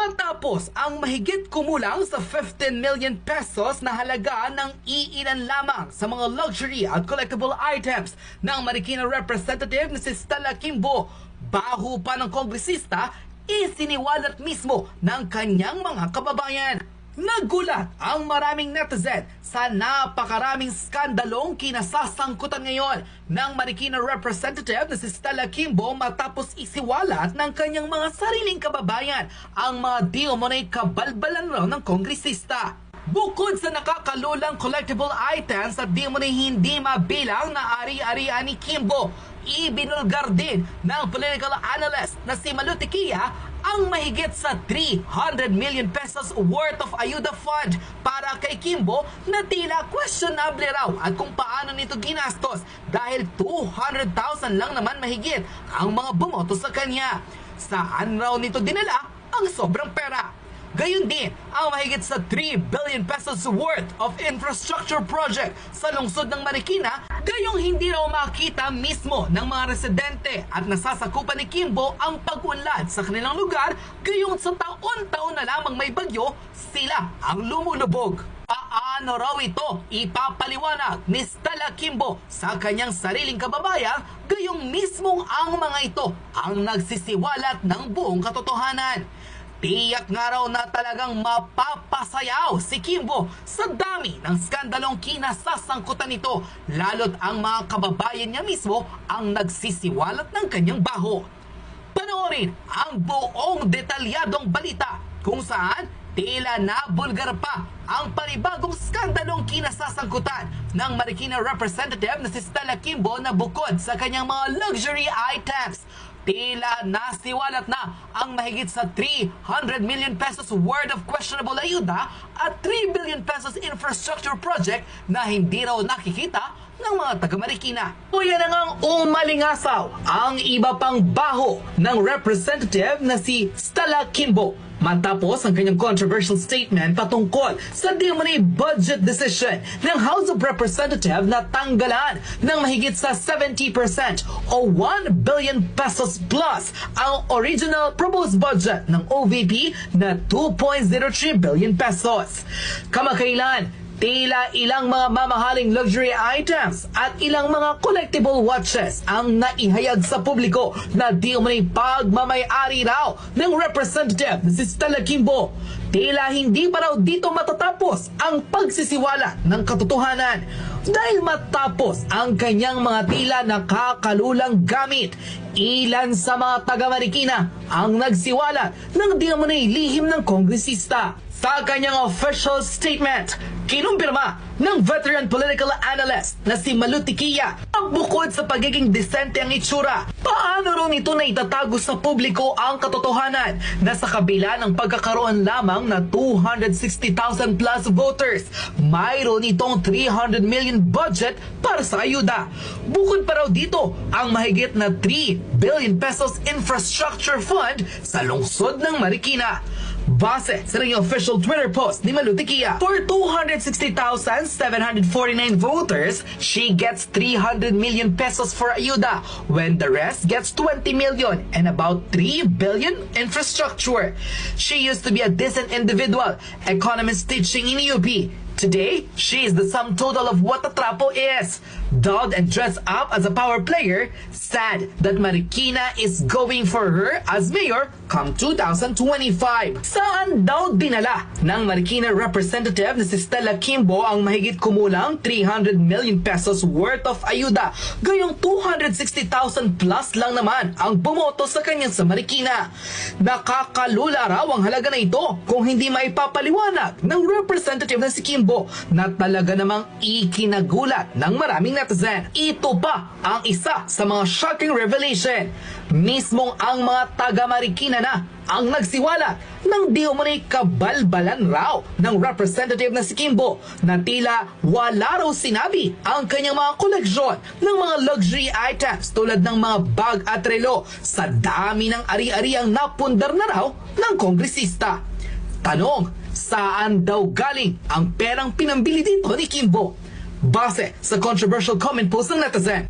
Matapos ang mahigit kumulang sa 15 million pesos na halaga ng iilan lamang sa mga luxury at collectible items ng Marikina representative na si Stella Kimbo, baho pa ng kongresista, isiniwalat mismo ng kanyang mga kababayan. Nagulat ang maraming netizen sa napakaraming skandalong kinasasangkutan ngayon ng Marikina representative na si Stella Kimbo matapos isiwalat ng kanyang mga sariling kababayan ang mga di umunay kabalbalan raw ng kongresista. Bukod sa nakakalulang collectible items at di umunay hindi mabilang na ari-arian ni Kimbo, ibinulgar din ng political analyst na si Malu Tiquia ang mahigit sa 300 million pesos worth of ayuda fund para kay Kimbo na tila questionable raw at kung paano nito ginastos dahil 200,000 lang naman mahigit ang mga bumoto sa kanya. Saan raw nito dinala ang sobrang pera? Gayon din ang mahigit sa 3 billion pesos worth of infrastructure project sa lungsod ng Marikina, gayong hindi raw makita mismo ng mga residente at nasasakupan ni Kimbo ang pag-unlad sa kanilang lugar, gayong sa taon-taon na lamang may bagyo, sila ang lumulubog. Paano raw ito ipapaliwanag ni Stella Kimbo sa kanyang sariling kababayan, gayong mismong ang mga ito ang nagsisiwalat ng buong katotohanan. Tiyak nga raw na talagang mapapasayaw si Kimbo sa dami ng skandalong kinasasangkutan nito, lalo't ang mga kababayan niya mismo ang nagsisiwalat ng kanyang baho. Panoorin ang buong detalyadong balita kung saan tila nabulgar pa ang panibagong skandalong kinasasangkutan ng Marikina representative na si Stella Kimbo na bukod sa kanyang mga luxury items, tila nasiwalat na ang mahigit sa 300 million pesos worth of questionable ayuda at 3 billion pesos infrastructure project na hindi raw nakikita ng mga taga-Marikina. O yan ang umalingasaw ang iba pang baho ng representative na si Stella Kimbo matapos ang kanyang controversial statement patungkol sa di-umano'y budget decision ng House of Representatives na tanggalan ng mahigit sa 70% o 1 billion pesos plus ang original proposed budget ng OVP na 2.03 billion pesos. Kamakailan, tila ilang mga mamahaling luxury items at ilang mga collectible watches ang naihayag sa publiko na di umano'y pagmamay-ari raw ng representative na si Stella Kimbo. Tila hindi pa raw dito matatapos ang pagsisiwala ng katotohanan dahil matapos ang kanyang mga tila nakakalulang gamit. Ilan sa mga taga-Marikina ang nagsiwala ng di umano'y lihim ng kongresista. Sa kanyang official statement, kinumpirma ng veteran political analyst na si Malu Tiquia ang bukod sa pagiging disente ang itsura, paano raw nito na itatago sa publiko ang katotohanan na sa kabila ng pagkakaroon lamang na 260,000 plus voters, mayroon itong 300 million budget para sa ayuda. Bukod pa raw dito ang mahigit na 3 billion pesos infrastructure fund sa lungsod ng Marikina. Base sa ring official Twitter post ni Malu Tiquia, for 260,749 voters, she gets 300 million pesos for ayuda, when the rest gets 20 million and about 3 billion infrastructure. She used to be a decent individual, economist teaching in UP. Today, she is the sum total of what Atrapo is. Dubbed and dressed up as a power player, sad that Marikina is going for her as mayor come 2025. Saan daw dinala ng Marikina representative na si Stella Kimbo ang mahigit kumulang 300 million pesos worth of ayuda? Gayong 260,000 plus lang naman ang bumoto sa kanya sa Marikina. Nakakalula raw ang halaga na ito kung hindi maipapaliwanag ng representative na si Kimbo na talaga namang ikinagulat ng maraming netizen. Ito pa ang isa sa mga shocking revelation. Mismong ang mga taga-Marikina na ang nagsiwala ng di umano'y kabalbalan raw ng representative na si Kimbo na tila wala raw sinabi ang kanyang mga koleksyon ng mga luxury items tulad ng mga bag at relo sa dami ng ari-ariang napundar na raw ng kongresista. Tanong, saan daw galing ang perang pinambili dito ni Kimbo? Base sa controversial comment post ng netizen,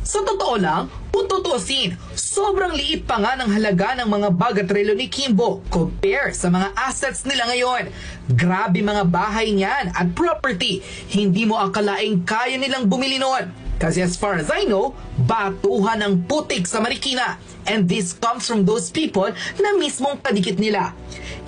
Sa totoo lang, kung tutuusin, sobrang liit pa nga ng halaga ng mga bagatrelo ni Kimbo compare sa mga assets nila ngayon. Grabe mga bahay niyan at property, hindi mo akalaing kaya nilang bumili noon. Kasi as far as I know, batuhan ang putik sa Marikina. And this comes from those people na mismong kadikit nila.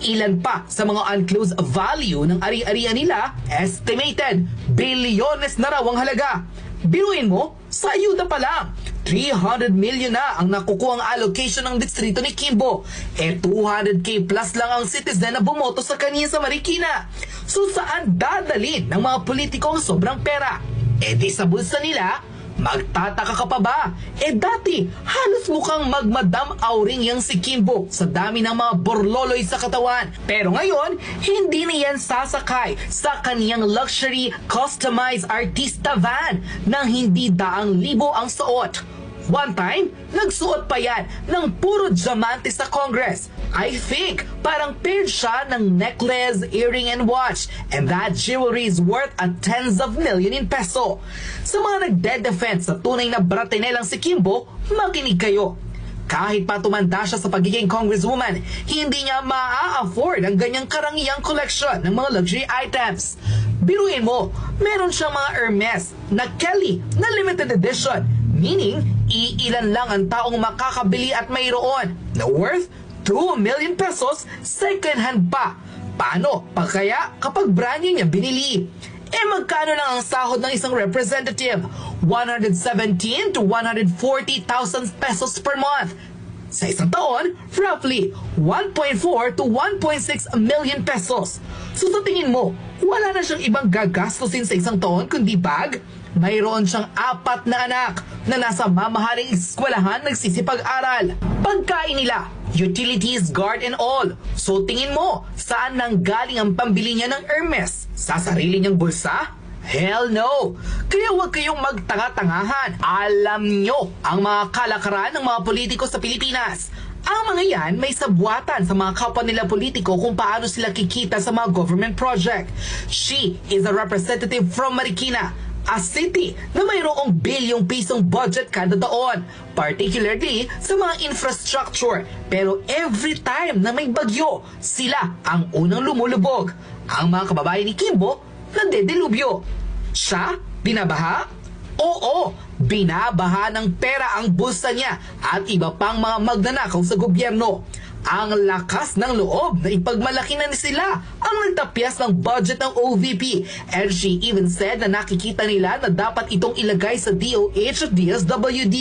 Ilan pa sa mga unclosed value ng ari-arian nila, estimated bilyones na raw ang halaga. Biruin mo, sa ayuda pa lang, 300 million na ang nakukuhang allocation ng distrito ni Kimbo. 200k plus lang ang citizen na bumoto sa kanya sa Marikina. So saan dadalhin ng mga politiko ang sobrang pera? Di sa bulsa nila, magtataka ka pa ba? Dati, halos mukhang magmadam auring yang si Kimbo sa dami ng mga borloloy sa katawan. Pero ngayon, hindi niyan sasakay sa kaniyang luxury customized artista van nang hindi daang libo ang suot. One time, nagsuot pa yan ng puro diamante sa Congress. I think parang paired siya ng necklace, earring, and watch. And that jewelry is worth a tens of million in peso. Sa mga nagde-defense sa tunay na bratinelang si Kimbo, makinig kayo. Kahit pa tumanda siya sa pagiging congresswoman, hindi niya maa-afford ang ganyang karangyang collection ng mga luxury items. Biruin mo, meron siyang mga Hermes na Kelly na limited edition, meaning iilan lang ang taong makakabili at mayroon, na worth 2 million pesos second hand pa. Paano pa kaya kapag brand new niya binili? Magkano lang ang sahod ng isang representative? 117 to 140,000 pesos per month. Sa isang taon, roughly 1.4 to 1.6 million pesos. So sa tingin mo, wala na siyang ibang gagastusin sa isang taon kundi bag? Mayroon siyang 4 na anak na nasa mamahaling eskwelahan nagsisipag-aral. Pagkain nila, utilities, guard and all. So tingin mo, saan nang galing ang pambili niya ng Hermes? Sa sarili niyang bulsa? Hell no! Kaya huwag kayong magtanga-tangahan. Alam nyo ang mga kalakaran ng mga politiko sa Pilipinas. Ang mga yan may sabwatan sa mga kapwa nila politiko kung paano sila kikita sa mga government project. She is a representative from Marikina, a city na mayroong bilyong pisong budget kada taon, particularly sa mga infrastructure. Pero every time na may bagyo, sila ang unang lumulubog. Ang mga kababayan ni Kimbo, nagdedelubyo. Siya, binabaha? Oo, binabaha ng pera ang bulsa niya at iba pang mga magnanakaw sa gobyerno. Ang lakas ng loob na ipagmalaki na ni sila ang nagtapyas ng budget ng OVP. And she even said na nakikita nila na dapat itong ilagay sa DOH at DSWD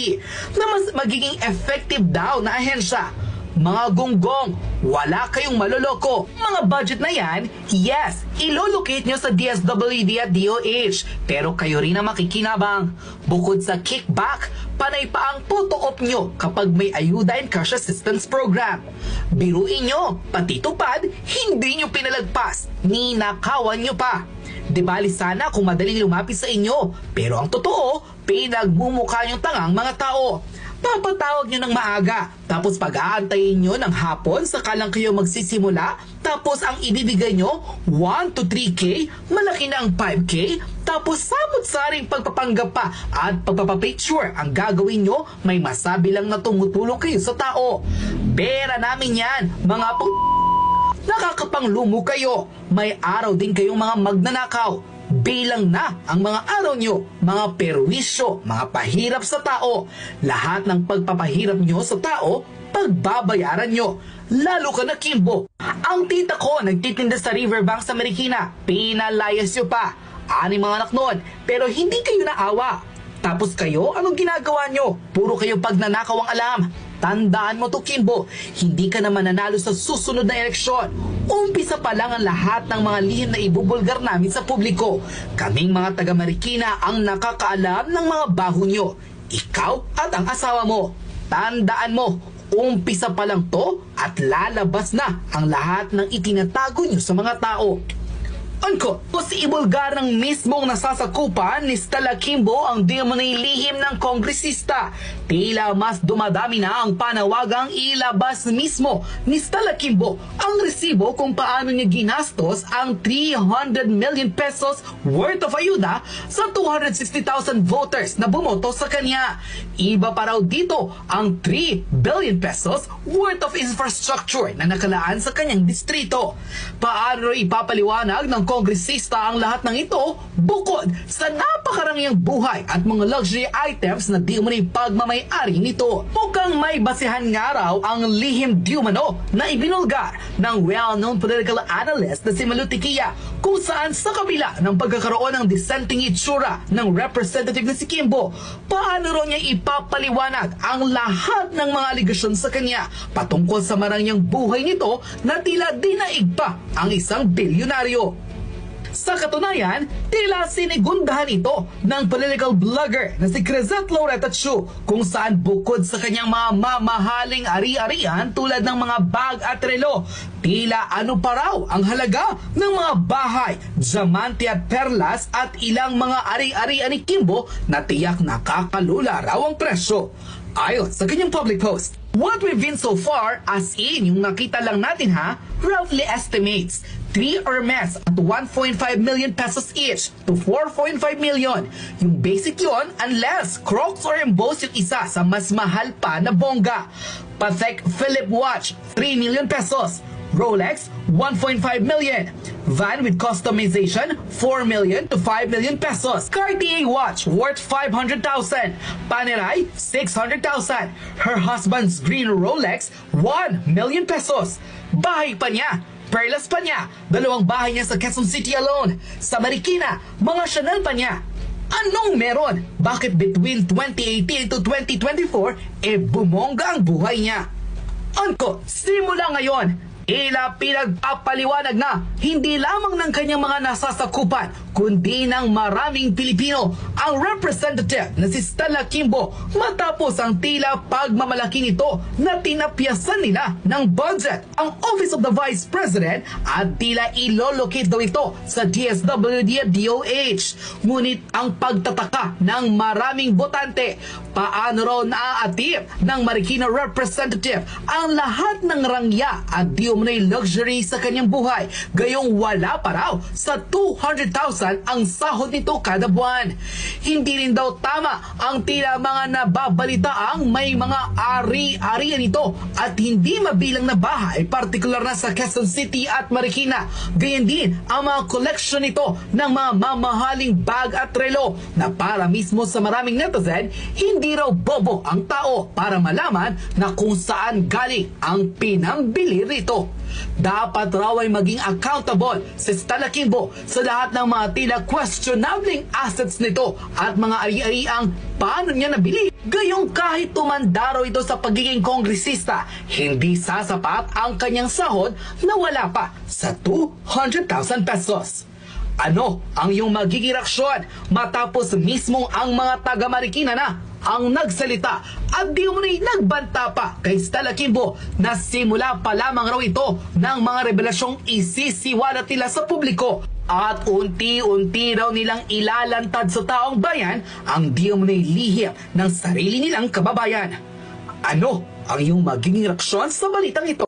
na mas magiging effective daw na ahensya. Mga gonggong, wala kayong maloloko. Mga budget na yan, yes, ilolocate nyo sa DSWD at DOH. Pero kayo rin ang makikinabang. Bukod sa kickback, panay pa ang toto-op nyo kapag may ayuda and cash assistance program. Biruin nyo, pati tupad, hindi nyo pinalagpas, ninakawan nyo pa. Di bali sana kung madaling lumapit sa inyo, pero ang totoo, pinagmumukha nyong tangang mga tao. Papatawag nyo ng maaga, tapos pag-aantayin nyo ng hapon sakalang kayo magsisimula, tapos ang ibibigay nyo 1 to 3K, malaki na ang 5K, tapos samot-saring pagpapanggap pa at pagpapapicture ang gagawin nyo, may masabi lang na tumutulong kayo sa tao. Pera namin yan, mga nakakapanglumo kayo, may araw din kayong mga magnanakaw. Bilang na ang mga araw nyo, mga perwisyo, mga pahirap sa tao. Lahat ng pagpapahirap nyo sa tao, pagbabayaran nyo. Lalo ka na Kimbo. Ang tita ko nagtitinda sa riverbank sa Marikina. Pinalayas nyo pa. 6 mga anak noon, pero hindi kayo naawa. Tapos kayo, anong ginagawa nyo? Puro kayo pagnanakaw ang alam. Tandaan mo to Kimbo, hindi ka na mananalo sa susunod na eleksyon. Umpisa pa lang ang lahat ng mga lihim na ibubulgar namin sa publiko. Kaming mga taga Marikina ang nakakaalam ng mga baho nyo. Ikaw at ang asawa mo. Tandaan mo, umpisa pa lang to at lalabas na ang lahat ng itinatago nyo sa mga tao. Unquote. Si ibulgar ng mismong nasasakupan ni Stella Kimbo ang di umunay lihim ng kongresista. Tila mas dumadami na ang panawagang ilabas mismo ni Stella Kimbo ang resibo kung paano niya ginastos ang 300 million pesos worth of ayuda sa 260,000 voters na bumoto sa kanya. Iba pa raw dito ang 3 billion pesos worth of infrastructure na nakalaan sa kanyang distrito. Paano ipapaliwanag ng kongresista ang lahat ng ito bukod sa napakarangyang buhay at mga luxury items na di umano'y pagmamay-ari nito? Mukhang may basihan nga raw ang lihim di umano na ibinulgar ng well-known political analyst na si Malu Tiquia, kung saan sa kabila ng pagkakaroon ng dissenting itsura ng representative na si Kimbo, paano raw niya ipapaliwanag ang lahat ng mga aligasyon sa kanya patungkol sa marangyang buhay nito na tila dinaig pa ang isang bilyonaryo. Sa katunayan, tila sinigundahan ito ng political blogger na si Crisette Loretta Chiu, kung saan bukod sa kanyang mga mamahaling ari-arian tulad ng mga bag at relo, tila ano pa raw ang halaga ng mga bahay, diamante at perlas at ilang mga ari-arian ni Kimbo na tiyak nakakalula raw ang presyo. Ayon sa kanyang public post, what we've been so far, as in yung nakita lang natin roughly estimates 3 Hermes at 1.5 million pesos each to 4.5 million. Yung basic yon unless Crocs or Emboss yung isa sa mas mahal pa na bongga. Patek Philippe watch, 3 million pesos. Rolex, 1.5 million. Van with customization, 4 million to 5 million pesos. Cartier watch worth 500,000. Panerai, 600,000. Her husband's green Rolex, 1 million pesos. Bahay pa niya, perlas pa niya, 2 bahay niya sa Quezon City alone. Sa Marikina, mga Chanel pa niya. Anong meron? Bakit between 2018 to 2024, bumongga ang buhay niya? Unquote. Simula ngayon, ila pinagpapaliwanag na hindi lamang ng kanyang mga nasasakupan kundi ng maraming Pilipino ang representative na si Stella Kimbo matapos ang tila pagmamalaki nito na tinapyasan nila ng budget ang Office of the Vice President at tila ilolocate daw ito sa DSWD at DOH. Ngunit ang pagtataka ng maraming botante, paano raw naaatip ng Marikina representative ang lahat ng rangya at di umunay luxury sa kanyang buhay, gayong wala pa raw sa 200,000 ang sahod nito kada buwan. Hindi rin daw tama ang tila mga nababalitaang may mga ari-arian nito at hindi mabilang na bahay, partikular na sa Quezon City at Marikina. Gayon din ang mga collection nito ng mga mamahaling bag at relo na para mismo sa maraming netizen, hindi raw bobo ang tao para malaman na kung saan galing ang pinambili rito. Dapat raw ay maging accountable si Stella Kimbo sa lahat ng mga tila questionabling assets nito at mga ari-ariang paano niya nabili. Gayong kahit tumanda raw ito sa pagiging kongresista, hindi sasapat ang kanyang sahod na wala pa sa 200,000 pesos. Ano ang iyong magiging reaksyon matapos mismong ang mga taga-Marikina na ang nagsalita at di umunay nagbanta pa kay Stella Kimbo na simula pa lamang raw ito ng mga revelasyong isisiwalat nila sa publiko at unti-unti raw nilang ilalantad sa taong bayan ang di umunay lihim ng sarili nilang kababayan. Ano ang iyong magiging reaksyon sa balitang ito?